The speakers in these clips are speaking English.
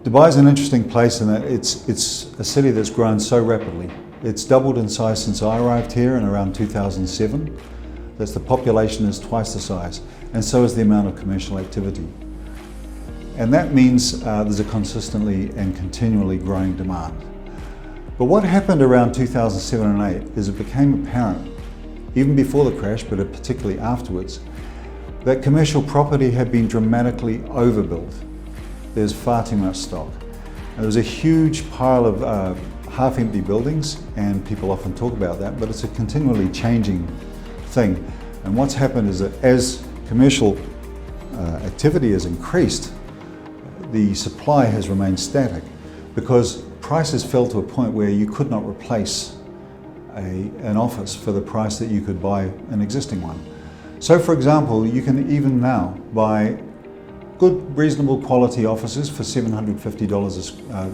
Dubai is an interesting place in that it's a city that's grown so rapidly. It's doubled in size since I arrived here in around 2007. That's the population is twice the size, and so is the amount of commercial activity. And that means there's a consistently and continually growing demand. But what happened around 2007 and 8 is it became apparent, even before the crash, but particularly afterwards, that commercial property had been dramatically overbuilt. There's far too much stock. And there was a huge pile of half-empty buildings, and people often talk about that, but it's a continually changing thing. And what's happened is that as commercial activity has increased, the supply has remained static because prices fell to a point where you could not replace an office for the price that you could buy an existing one. So for example, you can even now buy good, reasonable quality offices for $750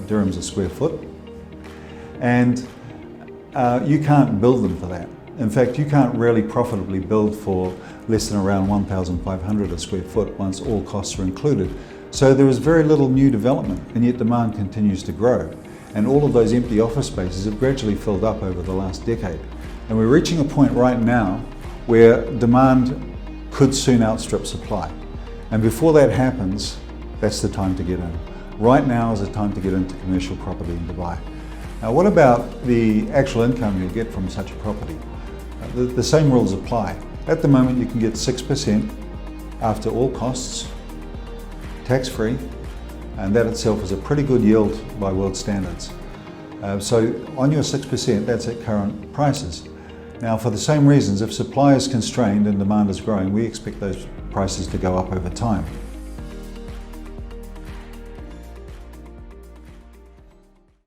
dirhams a square foot, and you can't build them for that. In fact, you can't really profitably build for less than around 1,500 a square foot once all costs are included. So there is very little new development, and yet demand continues to grow. And all of those empty office spaces have gradually filled up over the last decade. And we're reaching a point right now where demand could soon outstrip supply. And before that happens, that's the time to get in. Right now is the time to get into commercial property in Dubai. Now, what about the actual income you'll get from such a property? The same rules apply. At the moment, you can get 6% after all costs, tax-free, and that itself is a pretty good yield by world standards. So on your 6%, that's at current prices. Now, for the same reasons, if supply is constrained and demand is growing, we expect those prices to go up over time.